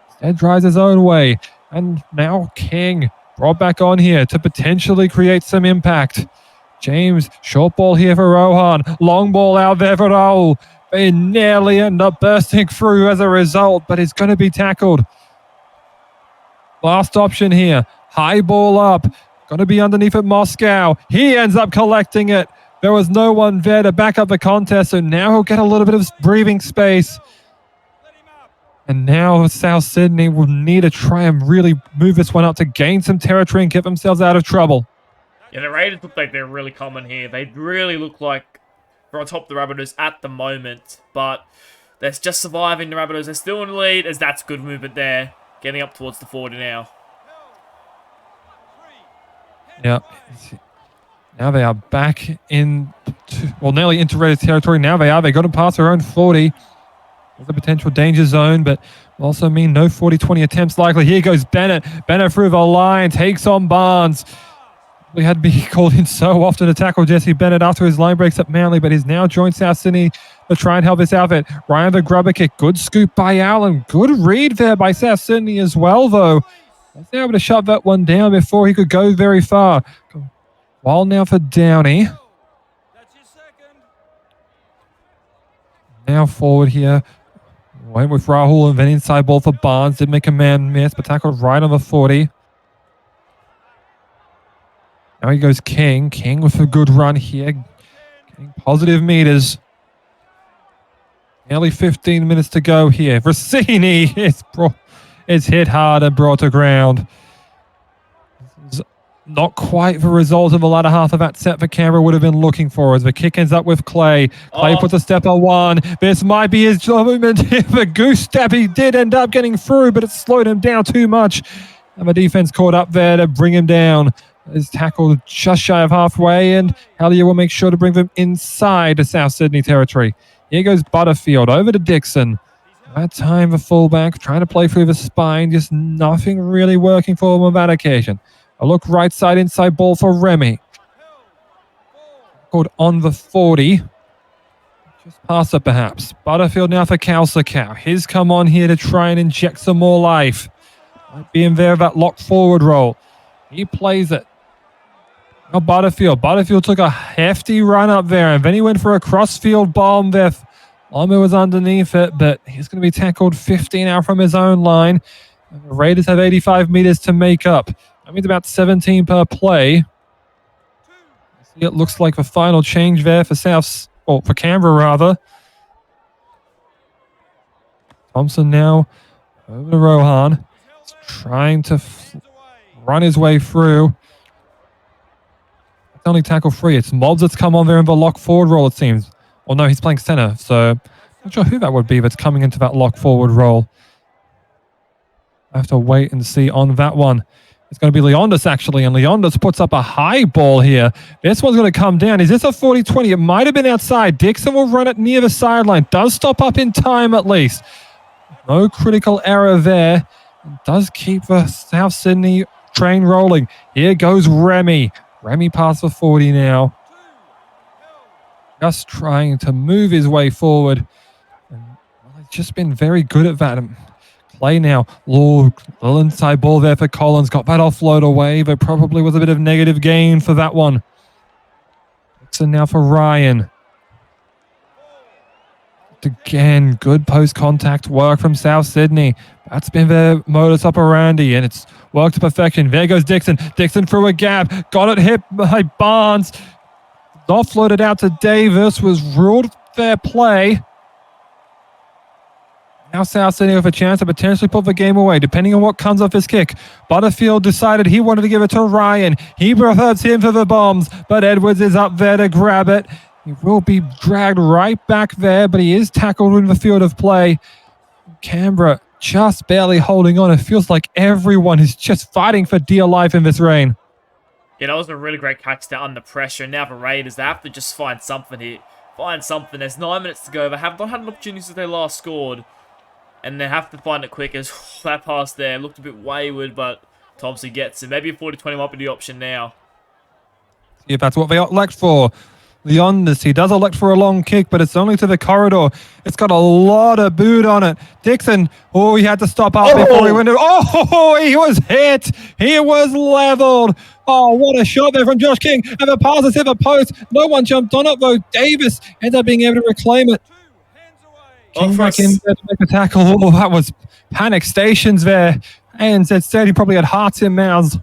S1: Instead drives his own way. And now King brought back on here to potentially create some impact. James, short ball here for Rohan. Long ball out there for Raul. They nearly end up bursting through as a result, but it's going to be tackled. Last option here. High ball up. Going to be underneath at Moscow. He ends up collecting it. There was no one there to back up the contest, so now he'll get a little bit of breathing space. And now South Sydney will need to try and really move this one up to gain some territory and get themselves out of trouble.
S2: Yeah, the Raiders look like they're really common here. They really look like they're on top of the Rabbitohs at the moment, but they're just surviving the Rabbitohs. They're still in the lead, as that's good movement there. Getting up towards the 40 now.
S1: Yeah. Now they are back in, nearly into Raiders territory. Now they got to pass their own 40. There's a potential danger zone, but will also mean no 40-20 attempts likely. Here goes Bennett. Bennett through the line, takes on Barnes. We had to be called in so often to tackle Jesse Bennett after his line breaks up Manly, but he's now joined South Sydney to try and help this outfit. Ryan the grubber kick. Good scoop by Allen. Good read there by South Sydney as well, though. Was able to shut that one down before he could go very far. While now for Downey. Now forward here. Went with Rahul and then inside ball for Barnes. Did make a man miss, but tackled right on the 40. Now he goes King. King with a good run here. Getting positive meters. Nearly 15 minutes to go here. Rossini is hit hard and brought to ground. Not quite the result of the latter half of that set for Canberra would have been looking for as the kick ends up with Clay. Clay puts a stepper one. This might be his moment. The goose step, he did end up getting through, but it slowed him down too much. And the defense caught up there to bring him down. Is tackled just shy of halfway, and Hellier will make sure to bring them inside the South Sydney territory. Here goes Butterfield over to Dixon. That time the fullback trying to play through the spine, just nothing really working for him on that occasion. A look right side inside ball for Remy. Called on the 40. Just past it perhaps. Butterfield now for Kalsakau. His come on here to try and inject some more life. Might be in there that locked forward roll. He plays it. Now Butterfield. Butterfield took a hefty run up there, and then he went for a crossfield bomb there. Omu was underneath it, but he's going to be tackled 15 out from his own line. And the Raiders have 85 meters to make up. That means about 17 per play. See, it looks like the final change there for for Canberra rather. Thompson now over to Rohan. Trying to run his way through. It's only tackle free. It's Mobs that's come on there in the lock forward role, it seems. Oh no, he's playing center, so not sure who that would be that's coming into that lock forward role. I have to wait and see on that one. It's going to be Leondis, actually, and Leondis puts up a high ball here. This one's going to come down. Is this a 40-20? It might have been outside. Dixon will run it near the sideline. Does stop up in time, at least. No critical error there. Does keep the South Sydney train rolling. Here goes Remy. Remy past the 40 now. Just trying to move his way forward. And, well, he's just been very good at that. Play now. Little inside ball there for Collins. Got that offload away, but probably was a bit of negative gain for that one. So now for Ryan. Again, good post-contact work from South Sydney. That's been their modus operandi, and it's worked to perfection. There goes Dixon. Dixon through a gap. Got it hit by Barnes. Offloaded out to Davis. Was ruled fair play. Now South Sydney with a chance to potentially put the game away, depending on what comes off his kick. Butterfield decided he wanted to give it to Ryan. He prefers him for the bombs, but Edwards is up there to grab it. He will be dragged right back there, but he is tackled in the field of play. Canberra just barely holding on. It feels like everyone is just fighting for dear life in this rain.
S2: Yeah, that was a really great catch there under pressure. Now the Raiders, they have to just find something here. Find something. There's 9 minutes to go. They have not had an opportunity since they last scored. And they have to find it quick, as that pass there looked a bit wayward, but Thompson gets it. Maybe a 40-20 might be the option now.
S1: If that's what they elect for. Leondis, he does elect for a long kick, but it's only to the corridor. It's got a lot of boot on it. Dixon, oh, he had to stop up before he went. Oh, he was hit. He was leveled. Oh, what a shot there from Josh King. And the pass has hit the post. No one jumped on it, though. Davis ends up being able to reclaim it. King back in there to make a tackle. Oh, that was panic stations there. And instead, he probably had hearts in mouths.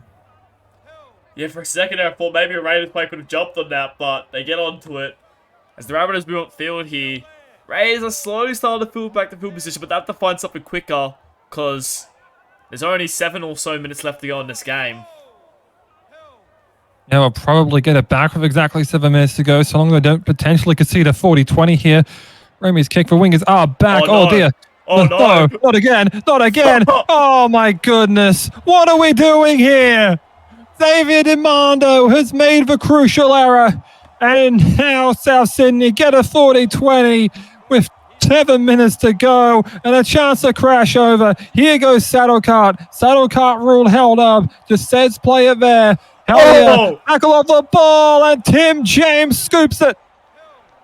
S2: Yeah, for a second there, I thought maybe a Raiders player could have jumped on that, but they get onto it. As the Rabbitohs move up field here, Raiders are slowly starting to field back to field position, but they have to find something quicker, because there's only 7 or so minutes left to go in this game.
S1: Now we'll probably get it back with exactly 7 minutes to go, so long as they don't potentially concede a 40-20 here. Remy's kick for wingers are back.
S2: Oh, no.
S1: Oh dear.
S2: Oh no.
S1: No, not again. Not again. Oh my goodness. What are we doing here? Xavier Demando has made the crucial error. And now South Sydney get a 40-20 with 7 minutes to go and a chance to crash over. Here goes Saddlecart. Saddlecart rule held up. Just says play it there. Tackle off the ball and Tim James scoops it.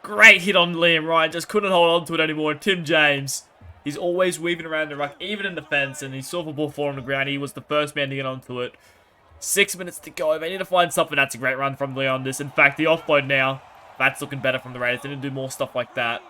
S2: Great hit on Liam Ryan. Just couldn't hold on to it anymore. Tim James, he's always weaving around the ruck, even in defense, and he saw the ball fall on the ground. He was the first man to get onto it. 6 minutes to go. They need to find something. That's a great run from Leondis. In fact, the offload now, that's looking better from the Raiders. They need to do more stuff like that.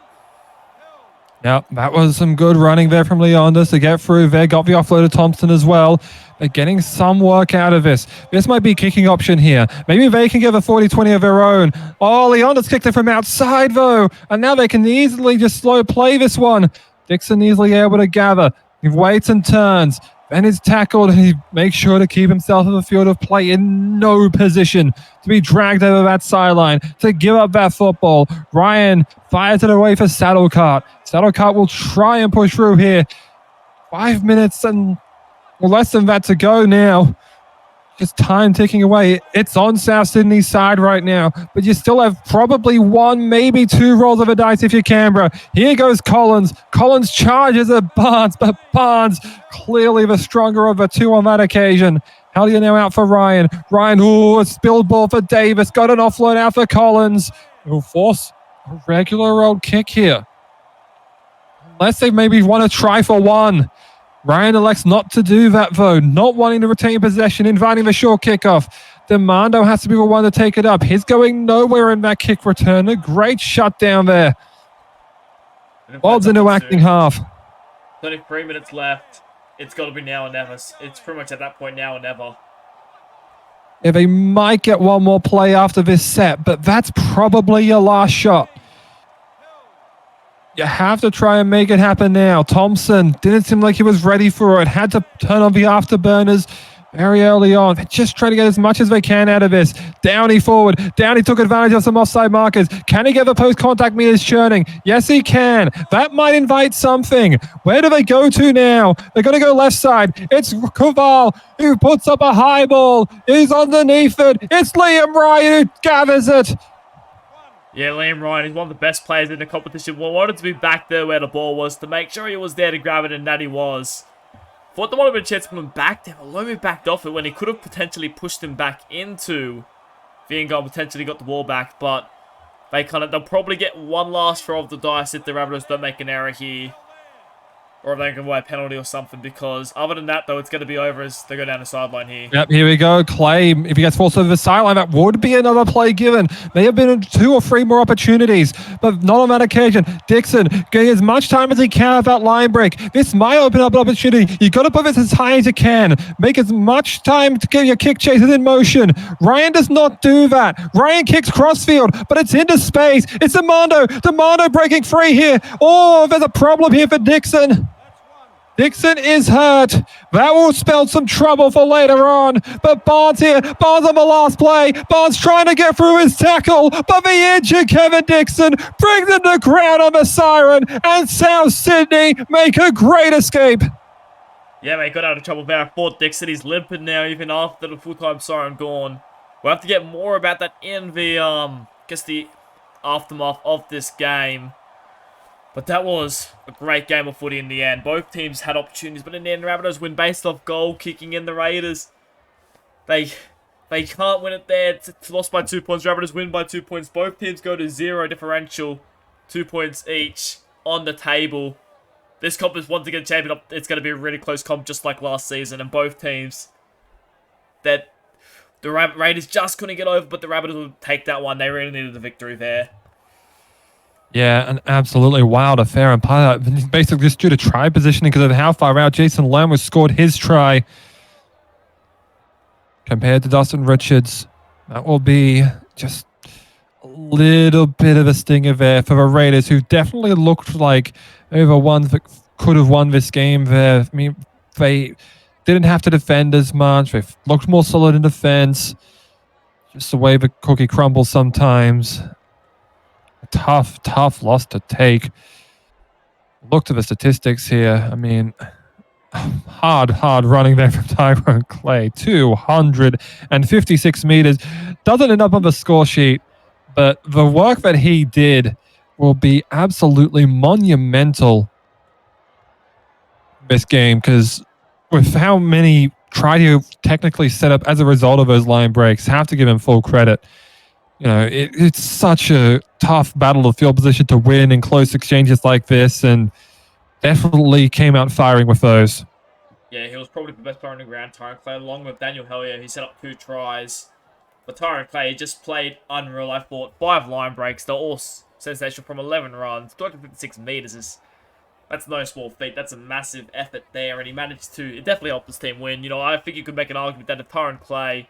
S1: Yep, that was some good running there from Leondis to get through there. Got the offload to Thompson as well. They're getting some work out of this. This might be kicking option here. Maybe they can give a 40-20 of their own. Oh, Leondis kicked it from outside though. And now they can easily just slow play this one. Dixon easily able to gather. He waits and turns. Then is tackled and he makes sure to keep himself in the field of play in no position to be dragged over that sideline to give up that football. Ryan fires it away for Saddlecart. Saddlecart will try and push through here. 5 minutes and less than that to go now. Just time ticking away. It's on South Sydney's side right now, but you still have probably 1, maybe 2 rolls of a dice if you're Canberra. Here goes Collins. Collins charges at Barnes, but Barnes clearly the stronger of the 2 on that occasion. Hellier now out for Ryan. Ryan, a spilled ball for Davis. Got an offload out for Collins. He'll force a regular old kick here. Unless they maybe want to try for 1. Ryan elects not to do that, though. Not wanting to retain possession, inviting the short kickoff. Demando has to be the one to take it up. He's going nowhere in that kick return. A great shutdown there. Bob's into acting half.
S2: 33 minutes left. It's got to be now or never. It's pretty much at that point now or never.
S1: Yeah, they might get one more play after this set, but that's probably your last shot. You have to try and make it happen now. Thompson didn't seem like he was ready for it. Had to turn on the afterburners very early on. They're just trying to get as much as they can out of this. Downey forward. Downey took advantage of some offside markers. Can he get the post-contact meters churning? Yes, he can. That might invite something. Where do they go to now? They're going to go left side. It's Koval who puts up a high ball. He's underneath it. It's Liam Ryan who gathers it.
S2: Yeah, Liam Ryan is one of the best players in the competition. Well, wanted to be back there where the ball was to make sure he was there to grab it, and that he was. Thought there might have been a chance to put him back there, but Lomi backed off it when he could have potentially pushed him back into the end goal, potentially got the ball back, but they'll probably get one last throw of the dice if the Rabbitohs don't make an error here. Or if they can away a penalty or something, because other than that, though, it's going to be over as they go down the sideline here.
S1: Yep, here we go. Clay, if he gets forced over the sideline, that would be another play given. May have been 2 or 3 more opportunities, but not on that occasion. Dixon getting as much time as he can with that line break. This might open up an opportunity. You got to put this as high as you can. Make as much time to get your kick chasers in motion. Ryan does not do that. Ryan kicks crossfield, but it's into space. It's Demando. Demando breaking free here. Oh, there's a problem here for Dixon. Dixon is hurt. That will spell some trouble for later on. But Barnes here. Barnes on the last play. Barnes trying to get through his tackle. But the injured Kevin Dixon brings him to ground on the siren. And South Sydney make a great escape.
S2: Yeah, mate, got out of trouble there. I thought Dixon, he's limping now even after the full-time siren gone. We'll have to get more about that in the, the aftermath of this game. But that was a great game of footy in the end. Both teams had opportunities, but in the end, the Rabbitohs win based off goal kicking in the Raiders. They can't win it there. It's lost by 2 points. Rabbitohs win by 2 points. Both teams go to 0 differential. 2 points each on the table. This comp is once again champion. It's going to be a really close comp just like last season. And both teams, that the Raiders just couldn't get over, but the Rabbitohs would take that one. They really needed the victory there.
S1: Yeah, an absolutely wild affair. And part of that, basically just due to try positioning because of how far out Jason Lamb scored his try compared to Dustin Richards. That will be just a little bit of a stinger there for the Raiders, who definitely looked like they were ones that could have won this game there. I mean, they didn't have to defend as much. They looked more solid in defense. Just the way the cookie crumbles sometimes. Tough loss to take. Look to the statistics here. I mean, hard running there from Tyrone Clay. 256 meters. Doesn't end up on the score sheet, but the work that he did will be absolutely monumental this game, because with how many try to technically set up as a result of those line breaks, have to give him full credit. You know, it's such a tough battle of field position to win in close exchanges like this, and definitely came out firing with those.
S2: Yeah, he was probably the best player on the ground, Tyrone Clay, along with Daniel Hellier. He set up 2 tries. But Tyrone Clay just played unreal. I thought 5 line breaks. They're all sensational from 11 runs. 256 meters that's no small feat. That's a massive effort there, and he managed to. It definitely helped his team win. You know, I think you could make an argument that if Tyrone Clay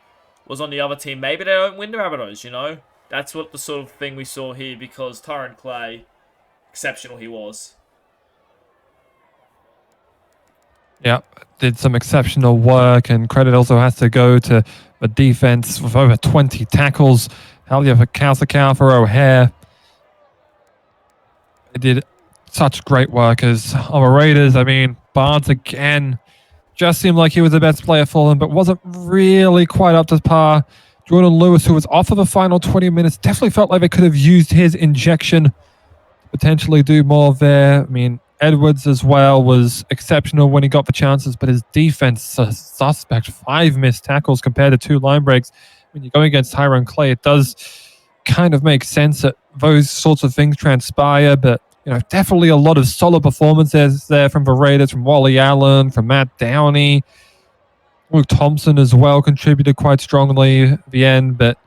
S2: was on the other team, maybe they don't win the Rabbitohs, you know? That's what the sort of thing we saw here, because Tyrone Clay, exceptional he was.
S1: Yeah, did some exceptional work, and credit also has to go to the defense with over 20 tackles. Hellier for Kausakau for O'Hare. They did such great work as our Raiders. I mean, Barnes again just seemed like he was the best player for them, but wasn't really quite up to par. Jordan Lewis, who was off for the final 20 minutes, definitely felt like they could have used his injection to potentially do more there. I mean, Edwards as well was exceptional when he got the chances, but his defense is suspect. 5 missed tackles compared to 2 line breaks. When you're going against Tyrone Clay, it does kind of make sense that those sorts of things transpire, but you know, definitely a lot of solid performances there from the Raiders, from Wally Allen, from Matt Downey. Luke Thompson as well contributed quite strongly at the end, but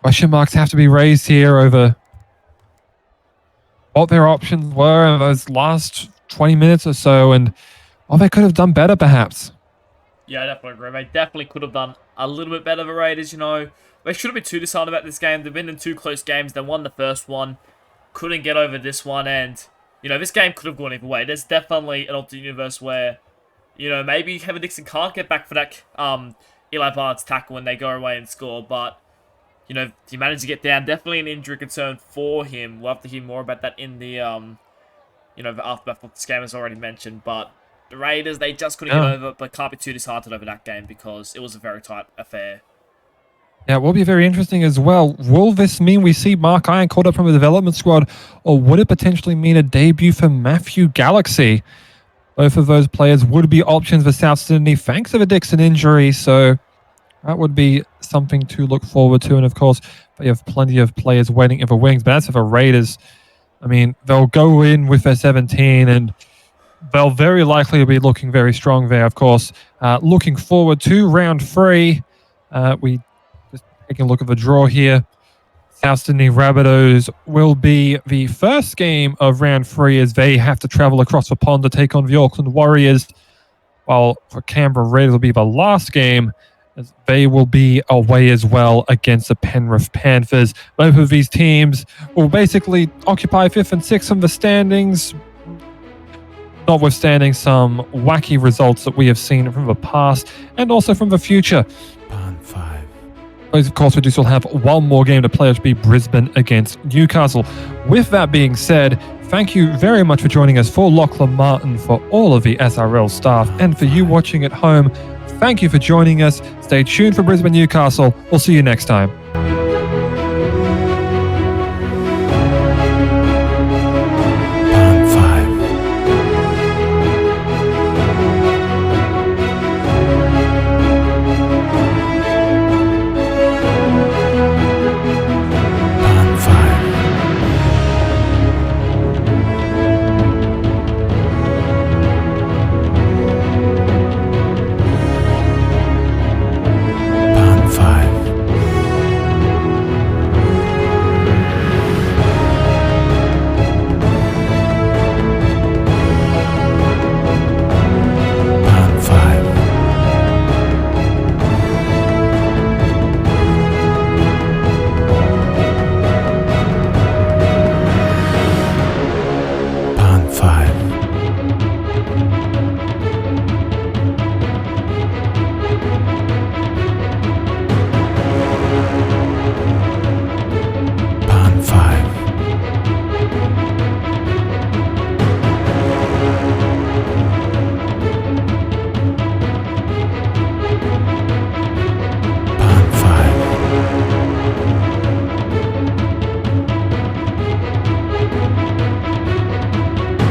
S1: question marks have to be raised here over what their options were in those last 20 minutes or so, and what they could have done better, perhaps.
S2: Yeah, I definitely agree. They definitely could have done a little bit better, the Raiders, you know. They shouldn't be too disheartened about this game. They've been in 2 close games. They won the first one. couldn't get over this one, and, you know, this game could have gone either way. There's definitely an alternate universe where, you know, maybe Kevin Dixon can't get back for that Eli Barnes tackle when they go away and score, but, you know, he managed to get down. Definitely an injury concern for him. We'll have to hear more about that in the, you know, the aftermath of this game, as already mentioned, but the Raiders, they just couldn't get over, but can't be too disheartened over that game because it was a very tight affair.
S1: Yeah, it will be very interesting as well. Will this mean we see Mark Iron called up from the development squad, or would it potentially mean a debut for Matthew Galaxy? Both of those players would be options for South Sydney thanks to the Dixon injury, so that would be something to look forward to. And of course, they have plenty of players waiting in the wings, but as for the Raiders, I mean, they'll go in with their 17 and they'll very likely be looking very strong there, of course. Looking forward to round 3. We just taking a look at the draw here. South Sydney Rabbitohs will be the first game of round 3 as they have to travel across the pond to take on the Auckland Warriors, while for Canberra Raiders will be the last game as they will be away as well against the Penrith Panthers. Both of these teams will basically occupy 5th and 6th in the standings, notwithstanding some wacky results that we have seen from the past and also from the future. Of course, we do still have one more game to play, which will be Brisbane against Newcastle. With that being said, thank you very much for joining us. For Lachlan Martin, for all of the SRL staff, and for you watching at home, thank you for joining us. Stay tuned for Brisbane Newcastle. We'll see you next time.